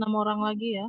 6 orang lagi ya.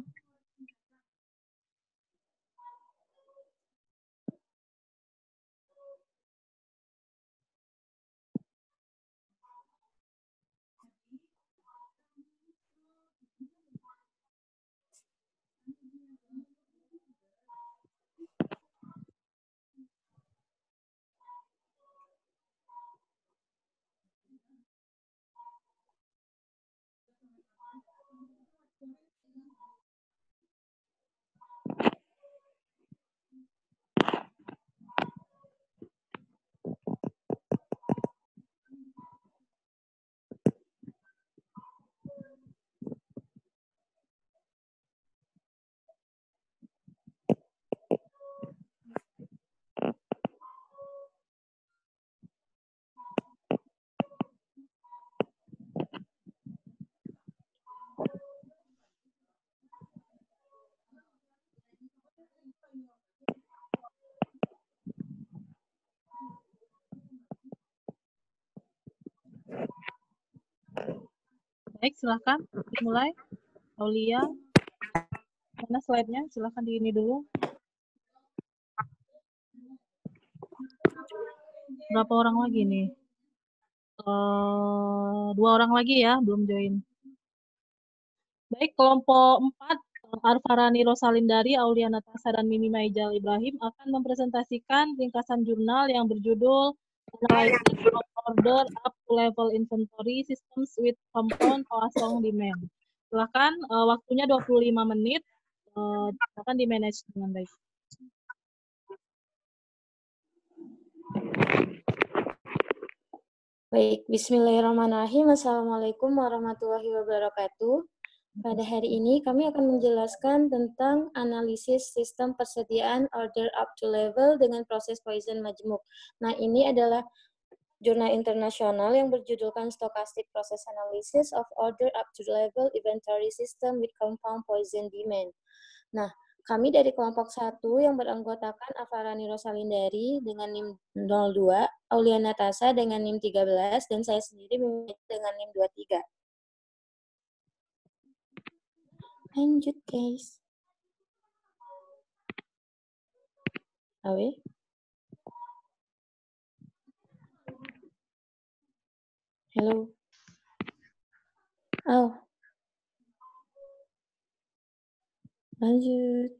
Baik, silahkan dimulai. Aulia, mana slide-nya? Silahkan di ini dulu. Berapa orang lagi nih? 2 orang lagi ya, belum join. Baik, kelompok 4, Arfarani Rosalindari, Aulia Natasa, dan Mimi Maijal Ibrahim akan mempresentasikan ringkasan jurnal yang berjudul Analysis of Order Up to Level Inventory Systems with Compound Poisson Demand. Silakan, waktunya 25 menit, silakan di-manage dengan baik. Baik, bismillahirrahmanirrahim. Assalamualaikum warahmatullahi wabarakatuh. Pada hari ini kami akan menjelaskan tentang analisis sistem persediaan order up to level dengan proses Poisson majemuk. Nah, ini adalah jurnal internasional yang berjudulkan Stochastic Process Analysis of Order Up to Level Inventory System with Compound Poisson Demand. Nah, kami dari kelompok 1 yang beranggotakan Arfarani Rosalindari dengan NIM 02, Aulia Natasa dengan NIM 13, dan saya sendiri dengan NIM 23. Lanjut, guys. Awe. Halo. Oh. Lanjut.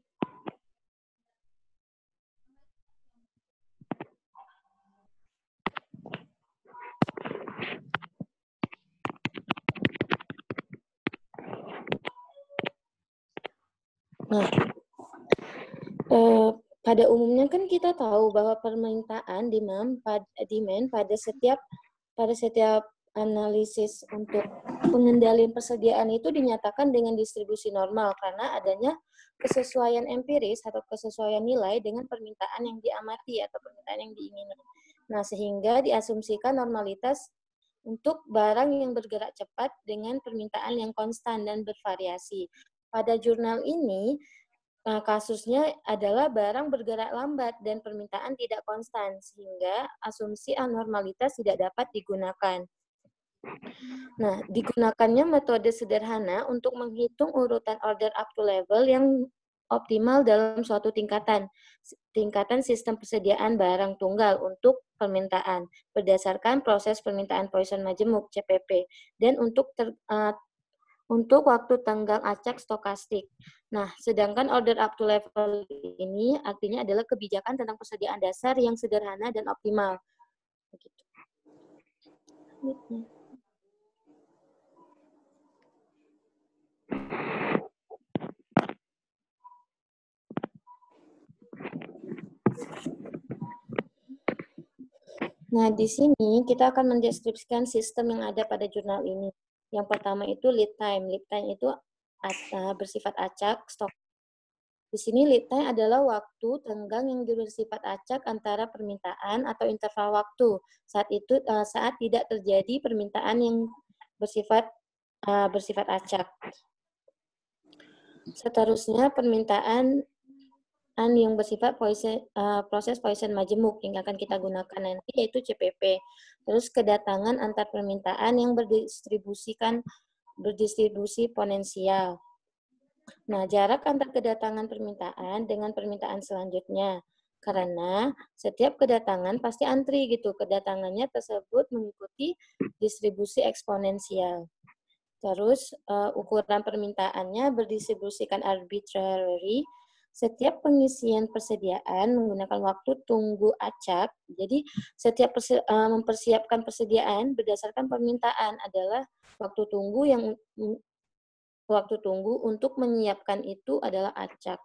Nah, pada umumnya kan kita tahu bahwa permintaan demand pada setiap analisis untuk pengendalian persediaan itu dinyatakan dengan distribusi normal karena adanya kesesuaian empiris atau kesesuaian nilai dengan permintaan yang diamati atau permintaan yang diingini. Nah, sehingga diasumsikan normalitas untuk barang yang bergerak cepat dengan permintaan yang konstan dan bervariasi. Pada jurnal ini, kasusnya adalah barang bergerak lambat dan permintaan tidak konstan, sehingga asumsi anormalitas tidak dapat digunakan. Nah, digunakannya metode sederhana untuk menghitung urutan order up to level yang optimal dalam suatu tingkatan sistem persediaan barang tunggal untuk permintaan berdasarkan proses permintaan Poisson majemuk CPP dan untuk waktu tenggang acak stokastik. Nah, sedangkan order up to level ini artinya adalah kebijakan tentang persediaan dasar yang sederhana dan optimal. Begitu. Nah, di sini kita akan mendeskripsikan sistem yang ada pada jurnal ini. Yang pertama itu lead time. Lead time itu bersifat acak, stok. Di sini lead time adalah waktu tenggang yang bersifat acak antara permintaan atau interval waktu. Saat tidak terjadi permintaan yang bersifat acak. Seterusnya permintaan yang bersifat proses Poisson majemuk yang akan kita gunakan nanti yaitu CPP. Terus kedatangan antar permintaan yang berdistribusi ponensial. Nah, jarak antar kedatangan permintaan dengan permintaan selanjutnya. Karena setiap kedatangan pasti antri gitu. Kedatangannya tersebut mengikuti distribusi eksponensial. Terus ukuran permintaannya berdistribusikan arbitrary. Setiap pengisian persediaan menggunakan waktu tunggu acak. Jadi setiap mempersiapkan persediaan berdasarkan permintaan adalah waktu tunggu untuk menyiapkan itu adalah acak.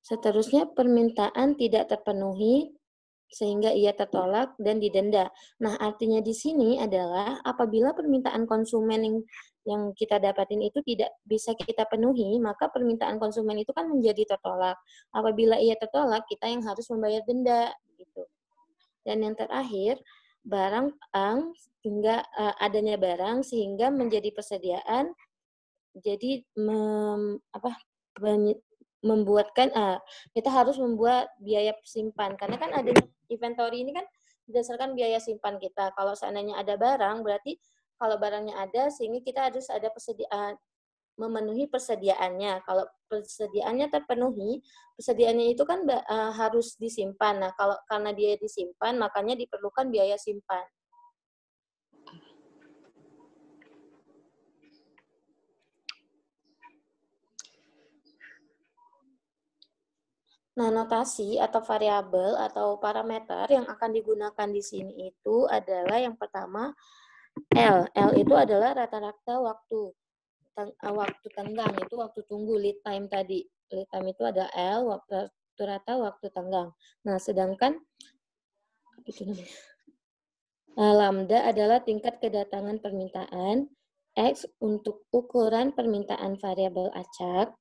Seterusnya permintaan tidak terpenuhi sehingga ia tertolak dan didenda. Nah, artinya di sini adalah apabila permintaan konsumen yang kita dapatin itu tidak bisa kita penuhi, maka permintaan konsumen itu kan menjadi tertolak. Apabila ia tertolak, kita yang harus membayar denda gitu. Dan yang terakhir, barang hingga adanya barang sehingga menjadi persediaan, jadi membuatkan kita harus membuat biaya simpan, karena kan ada inventory ini kan berdasarkan biaya simpan kita. Kalau seandainya ada barang, berarti kalau barangnya ada, sehingga kita harus ada memenuhi persediaannya. Kalau persediaannya terpenuhi, persediaannya itu kan harus disimpan. Nah, kalau karena dia disimpan, makanya diperlukan biaya simpan. Nah, notasi atau variabel atau parameter yang akan digunakan di sini itu adalah yang pertama L. L itu adalah rata-rata waktu tenggang, itu waktu tunggu, lead time tadi. Lead time itu ada L, waktu rata waktu tenggang. Nah, sedangkan lambda adalah tingkat kedatangan permintaan, X untuk ukuran permintaan variabel acak,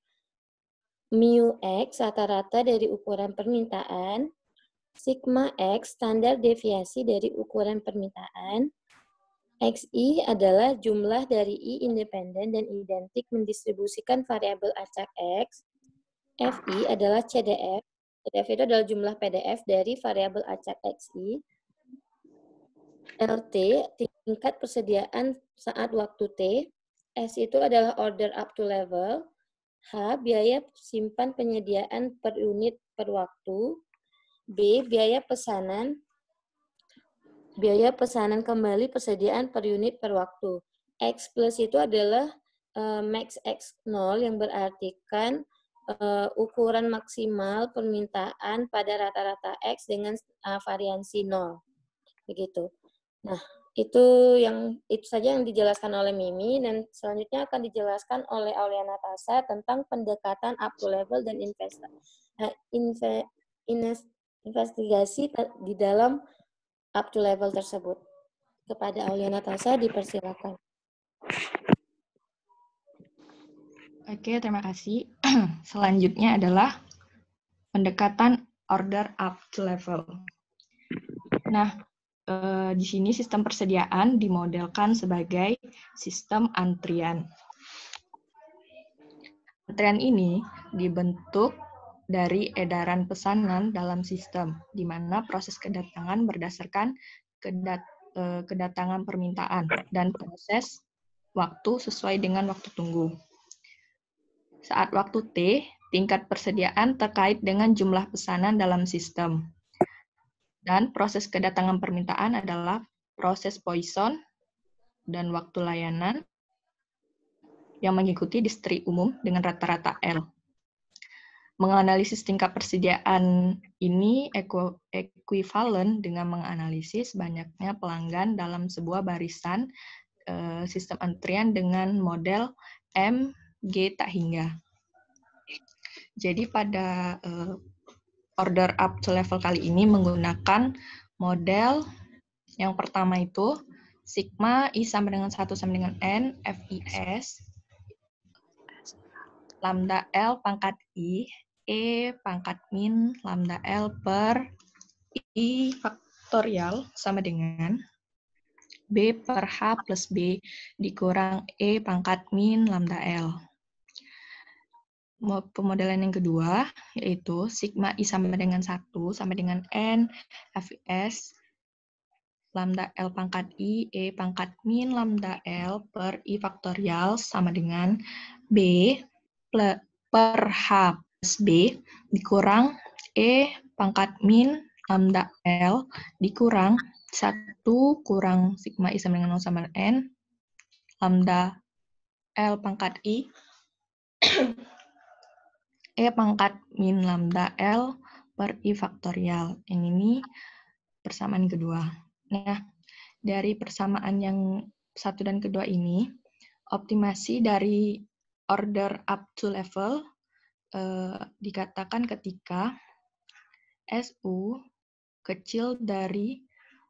mu X rata-rata dari ukuran permintaan, sigma X standar deviasi dari ukuran permintaan, XI adalah jumlah dari I independen dan identik mendistribusikan variabel acak X, FI adalah CDF, CDF itu adalah jumlah PDF dari variabel acak XI, LT tingkat persediaan saat waktu T, S itu adalah order up to level, H, biaya simpan penyediaan per unit per waktu. B, biaya pesanan kembali persediaan per unit per waktu. X plus itu adalah max X0 yang berartikan ukuran maksimal permintaan pada rata-rata X dengan variansi 0. Begitu. Nah, itu saja yang dijelaskan oleh Mimi, dan selanjutnya akan dijelaskan oleh Auliana Tasa tentang pendekatan up to level dan investigasi di dalam up to level tersebut. Kepada Auliana Tasa dipersilakan. Oke, terima kasih. Selanjutnya adalah pendekatan order up to level. Nah, di sini sistem persediaan dimodelkan sebagai sistem antrian. Antrian ini dibentuk dari edaran pesanan dalam sistem, di mana proses kedatangan berdasarkan kedatangan permintaan dan proses waktu sesuai dengan waktu tunggu. Saat waktu T, tingkat persediaan terkait dengan jumlah pesanan dalam sistem. Dan proses kedatangan permintaan adalah proses Poisson dan waktu layanan yang mengikuti distri umum dengan rata-rata L. Menganalisis tingkat persediaan ini ekuivalen dengan menganalisis banyaknya pelanggan dalam sebuah barisan sistem antrian dengan model M, G tak hingga. Jadi pada order up to level kali ini menggunakan model yang pertama itu sigma I sama dengan 1 sama dengan N FIS lambda L pangkat I E pangkat min lambda L per I faktorial sama dengan B per H plus B dikurang E pangkat min lambda L. Pemodelan yang kedua, yaitu sigma I sama dengan 1 sama dengan N FIS lambda L pangkat I, E pangkat min lambda L per I faktorial sama dengan B per H plus B dikurang E pangkat min lambda L dikurang 1 kurang sigma I sama dengan 0 sama N lambda L pangkat I E pangkat min lambda L per I faktorial. Yang ini persamaan kedua. Nah, dari persamaan yang satu dan kedua ini, optimasi dari order up to level dikatakan ketika SU kecil dari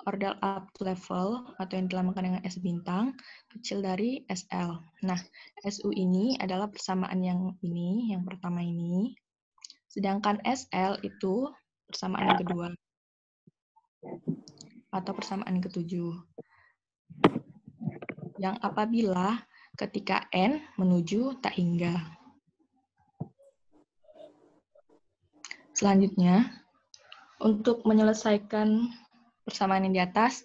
order up to level atau yang dilamakan dengan S bintang kecil dari SL. Nah, SU ini adalah persamaan yang ini, yang pertama ini. Sedangkan SL itu persamaan yang kedua atau persamaan ketujuh. Yang apabila ketika N menuju tak hingga. Selanjutnya, untuk menyelesaikan persamaan yang di atas,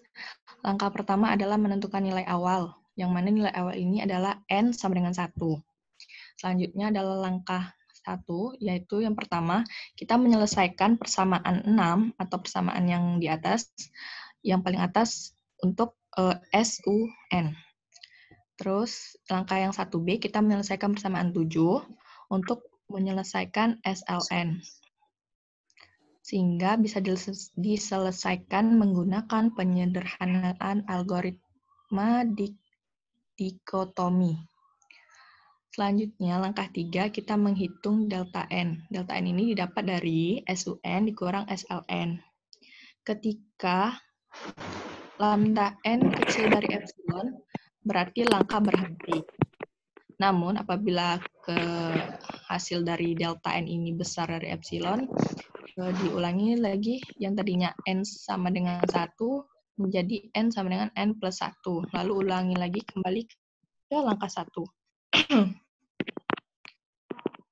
langkah pertama adalah menentukan nilai awal, yang mana nilai awal ini adalah N sama dengan 1. Selanjutnya adalah langkah 1, yaitu yang pertama, kita menyelesaikan persamaan 6 atau persamaan yang di atas, yang paling atas untuk SUN. Terus langkah yang 1B, kita menyelesaikan persamaan 7 untuk menyelesaikan SLN. Sehingga bisa diselesaikan menggunakan penyederhanaan algoritma dikotomi. Selanjutnya, langkah 3, kita menghitung delta N. Delta N ini didapat dari SUN dikurang SLN. Ketika lambda N kecil dari epsilon, berarti langkah berhenti. Namun, apabila hasil dari delta N ini besar dari epsilon, diulangi lagi yang tadinya N sama dengan 1 menjadi N sama dengan N plus 1. Lalu ulangi lagi kembali ke langkah 1.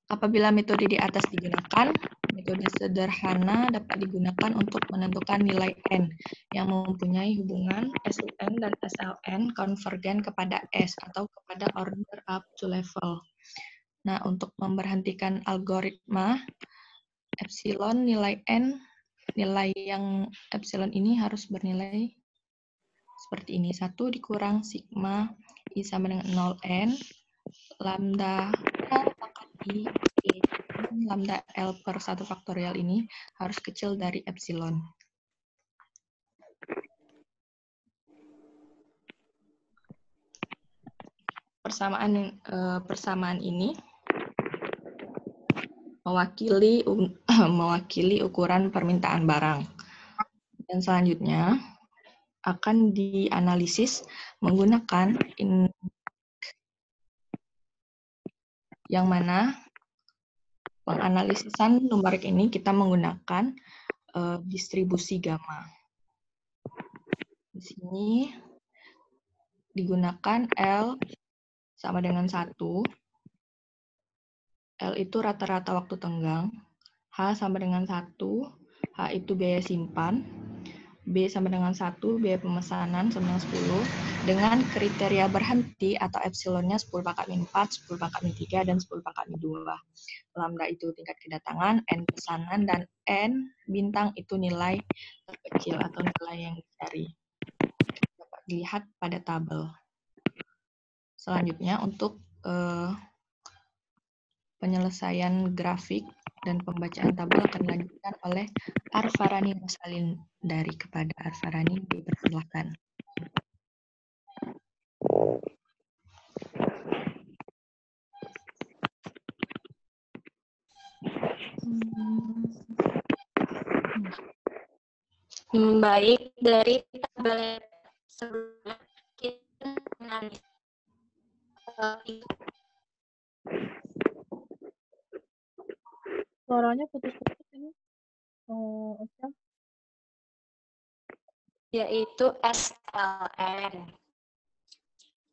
Apabila metode di atas digunakan, metode sederhana dapat digunakan untuk menentukan nilai N yang mempunyai hubungan SUN dan SLN konvergen kepada S atau kepada order up to level. Nah, untuk memberhentikan algoritma epsilon nilai N, nilai yang epsilon ini harus bernilai seperti ini. 1 dikurang sigma I sama dengan 0N, lambda L pangkat I, E, lambda L per 1 faktorial ini harus kecil dari epsilon. Persamaan ini mewakili ukuran permintaan barang. Dan selanjutnya akan dianalisis menggunakan yang mana penganalisisan numerik ini kita menggunakan distribusi gamma. Di sini digunakan L sama dengan 1. L itu rata-rata waktu tenggang. H sama dengan 1. H itu biaya simpan. B sama dengan 1. Biaya pemesanan sama dengan 10. Dengan kriteria berhenti atau epsilonnya 10 pangkat min 4, 10 pangkat min 3, dan 10 pangkat min 2. Lambda itu tingkat kedatangan, N pesanan, dan N bintang itu nilai terkecil atau nilai yang dicari. Dapat dilihat pada tabel. Selanjutnya untuk penyelesaian grafik dan pembacaan tabel akan dilanjutkan oleh Arfarani Rosalindari. Kepada Arfarani dipersilahkan. Baik, dari tabel sebelumnya kita menganalisis Suaranya putus-putus ini. yaitu SLN.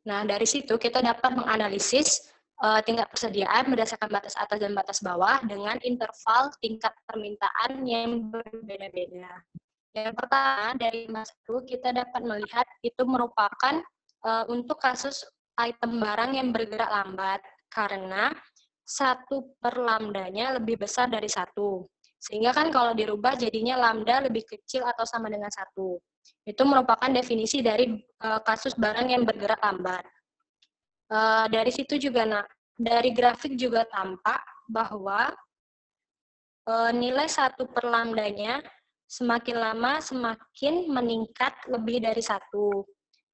Nah, dari situ kita dapat menganalisis tingkat persediaan berdasarkan batas atas dan batas bawah dengan interval tingkat permintaan yang berbeda-beda. Yang pertama, dari Mas itu kita dapat melihat itu merupakan untuk kasus item barang yang bergerak lambat, karena 1/lambdanya lebih besar dari 1. Sehingga kan kalau dirubah jadinya lambda lebih kecil atau sama dengan 1. Itu merupakan definisi dari kasus barang yang bergerak lambat. Dari situ juga, dari grafik juga tampak bahwa nilai 1/lambdanya semakin lama semakin meningkat lebih dari 1.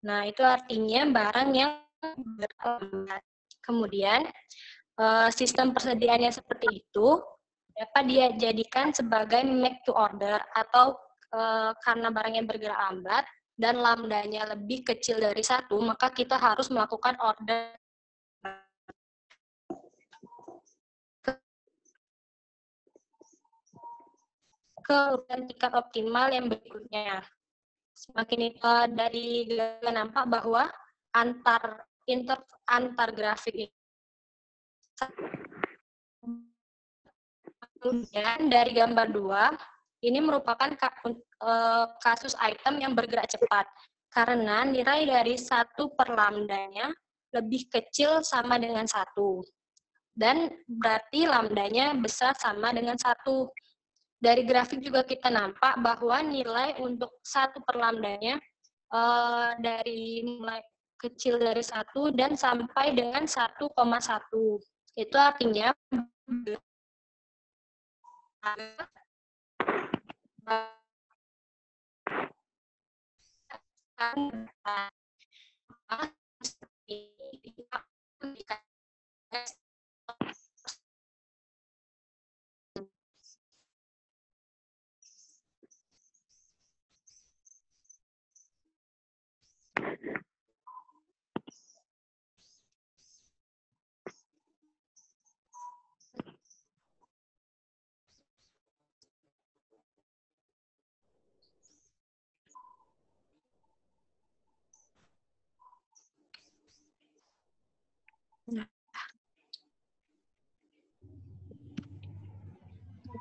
Nah, itu artinya barang yang berlambat. Kemudian, sistem persediaannya seperti itu dapat dia jadikan sebagai make to order, atau karena barang yang bergerak lambat dan lambdanya lebih kecil dari 1, maka kita harus melakukan order ke urutan tingkat optimal yang berikutnya. Semakin dari nampak bahwa antar grafik ini. Kemudian dari gambar 2, ini merupakan kasus item yang bergerak cepat, karena nilai dari 1/lambdanya lebih kecil sama dengan 1. Dan berarti lambdanya besar sama dengan 1. Dari grafik juga kita nampak bahwa nilai untuk 1/lambdanya dari mulai kecil dari 1 dan sampai dengan 1,1. Itu artinya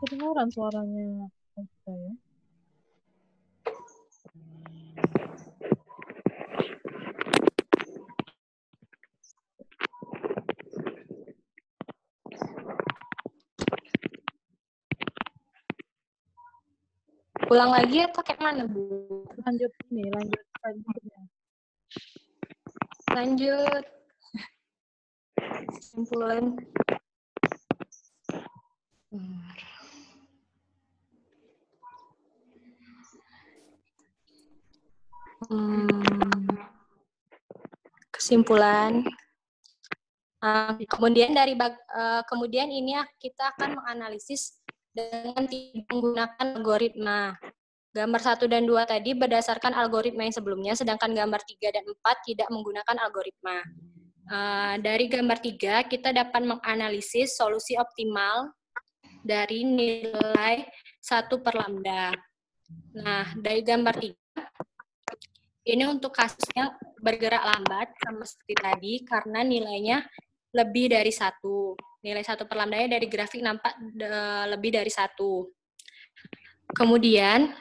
Kedengaran suaranya saya. ulang lagi atau kayak mana, Bu? Lanjut selanjutnya. Lanjut. Kesimpulan. Kesimpulan. Kemudian ini kita akan menganalisis dengan tidak menggunakan algoritma. Gambar 1 dan 2 tadi berdasarkan algoritma yang sebelumnya, sedangkan gambar 3 dan 4 tidak menggunakan algoritma. Dari gambar 3, kita dapat menganalisis solusi optimal dari nilai 1/lambda. Nah, dari gambar 3, ini untuk kasusnya bergerak lambat, sama seperti tadi, karena nilainya lebih dari 1. Nilai 1/lambdanya dari grafik nampak lebih dari 1. Kemudian,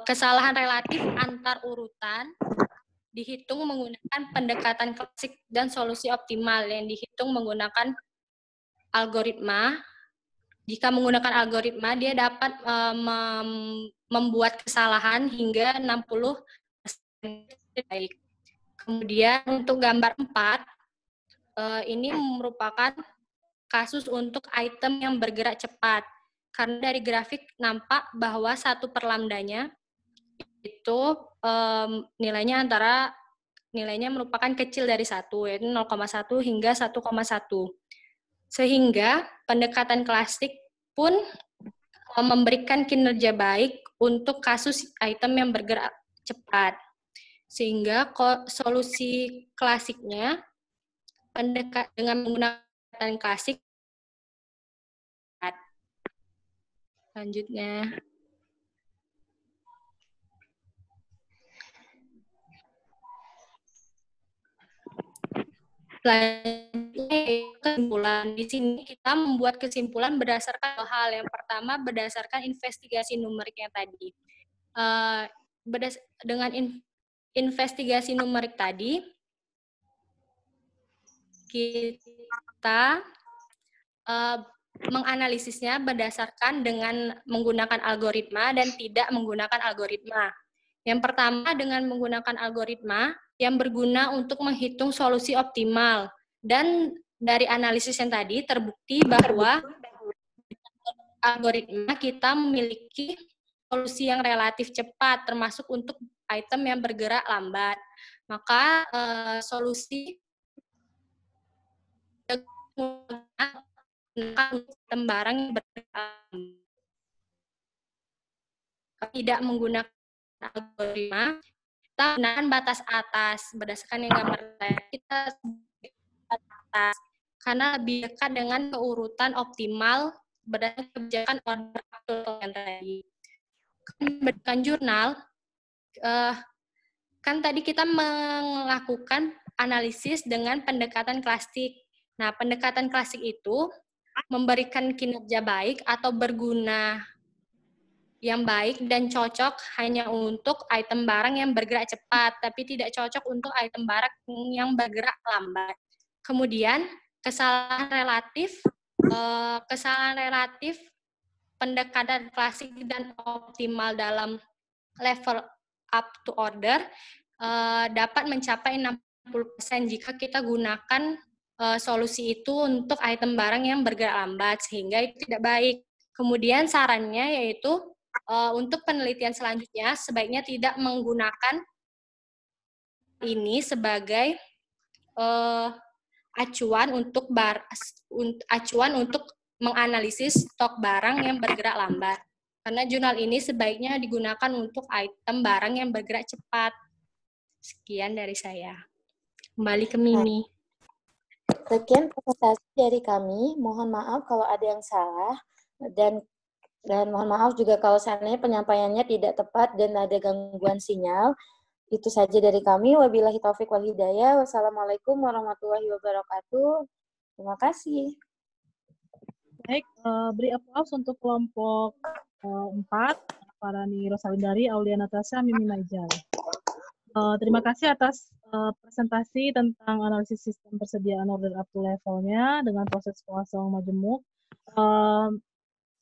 kesalahan relatif antar urutan dihitung menggunakan pendekatan klasik dan solusi optimal yang dihitung menggunakan algoritma. Jika menggunakan algoritma, dia dapat membuat kesalahan hingga 60% baik. Kemudian untuk gambar 4, ini merupakan kasus untuk item yang bergerak cepat. Karena dari grafik nampak bahwa 1/lambdanya itu nilainya merupakan kecil dari 1, yaitu 0,1 hingga 1,1. Sehingga pendekatan klasik pun memberikan kinerja baik untuk kasus item yang bergerak cepat. Sehingga solusi klasiknya dengan menggunakan pendekatan klasik. Selanjutnya. Selanjutnya kesimpulan. Di sini kita membuat kesimpulan berdasarkan dua hal. Yang pertama berdasarkan investigasi numeriknya tadi. Dengan investigasi numerik tadi, kita menganalisisnya berdasarkan dengan menggunakan algoritma dan tidak menggunakan algoritma. Yang pertama dengan menggunakan algoritma yang berguna untuk menghitung solusi optimal. Dan dari analisis yang tadi terbukti bahwa algoritma kita memiliki solusi yang relatif cepat, termasuk untuk item yang bergerak lambat. Maka solusi item barang yang bergerak lambat. Tidak menggunakan algoritma, kita gunakan batas atas. Berdasarkan yang gambar kita atas, karena lebih dekat dengan keurutan optimal berdasarkan kebijakan order yang tadi. Berdasarkan jurnal, kan tadi kita melakukan analisis dengan pendekatan klasik. Nah, pendekatan klasik itu memberikan kinerja baik atau berguna yang baik dan cocok hanya untuk item barang yang bergerak cepat, tapi tidak cocok untuk item barang yang bergerak lambat. Kemudian, kesalahan relatif pendekatan klasik dan optimal dalam level up to order dapat mencapai 60% jika kita gunakan solusi itu untuk item barang yang bergerak lambat, sehingga itu tidak baik. Kemudian sarannya yaitu untuk penelitian selanjutnya sebaiknya tidak menggunakan ini sebagai acuan untuk menganalisis stok barang yang bergerak lambat. Karena jurnal ini sebaiknya digunakan untuk item barang yang bergerak cepat. Sekian dari saya. Kembali ke Mimi. Sekian presentasi dari kami. Mohon maaf kalau ada yang salah dan mohon maaf juga kalau seandainya penyampaiannya tidak tepat dan ada gangguan sinyal. Itu saja dari kami. Wabillahi taufik wal hidayah. Wassalamualaikum warahmatullahi wabarakatuh. Terima kasih. Baik, beri aplaus untuk kelompok 4, Farani Rosalindari, Aulia Natasha, Mimi Maijal. Terima kasih atas presentasi tentang analisis sistem persediaan order up to levelnya dengan proses kosong majemuk.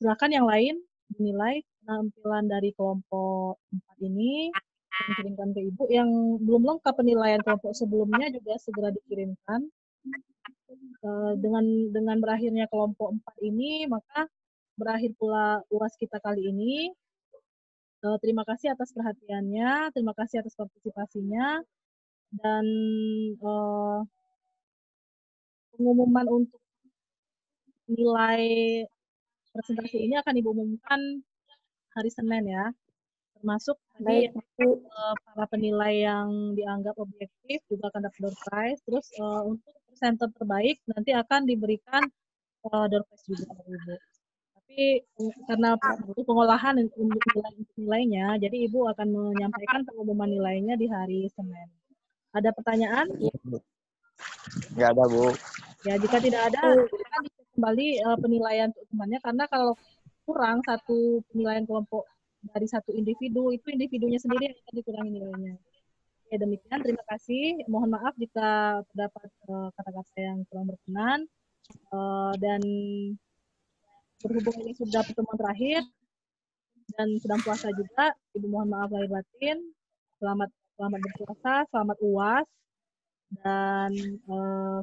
Silakan yang lain dinilai penampilan dari kelompok 4 ini yang dikirimkan ke Ibu. Yang belum lengkap penilaian kelompok sebelumnya juga segera dikirimkan. Dengan berakhirnya kelompok 4 ini, maka berakhir pula UAS kita kali ini. Terima kasih atas perhatiannya, terima kasih atas partisipasinya, dan pengumuman untuk nilai presentasi ini akan diumumkan hari Senin ya, termasuk tadi para penilai yang dianggap objektif juga akan dapat door prize. Terus untuk presenter terbaik nanti akan diberikan door prize juga Ibu. Tapi karena butuh pengolahan untuk nilainya, jadi Ibu akan menyampaikan pengumuman nilainya di hari Senin. Ada pertanyaan? Nggak ada, Bu. Ya, jika tidak ada, silakan dicek kembali penilaian teman-temannya, karena kalau kurang satu penilaian kelompok dari satu individu, itu individunya sendiri yang akan dikurangi nilainya. Ya, demikian, terima kasih. Mohon maaf jika terdapat kata-kata yang kurang berkenan. Dan berhubung ini sudah pertemuan terakhir dan sedang puasa juga, Ibu mohon maaf lahir batin. Selamat berpuasa, selamat UAS, dan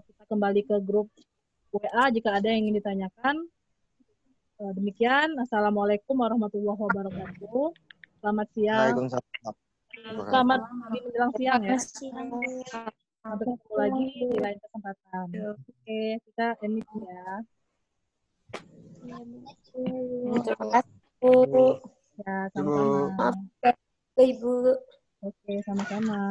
kita kembali ke grup WA jika ada yang ingin ditanyakan. Demikian, Assalamualaikum warahmatullahi wabarakatuh. Selamat siang. Waalaikumsalam. Selamat menjelang siang ya. Sampai ketemu lagi di lain kesempatan. Oke, kita emit ya. Terima kasih, Bu. Ya, sama-sama. Maaf, Ibu. Oke, sama-sama.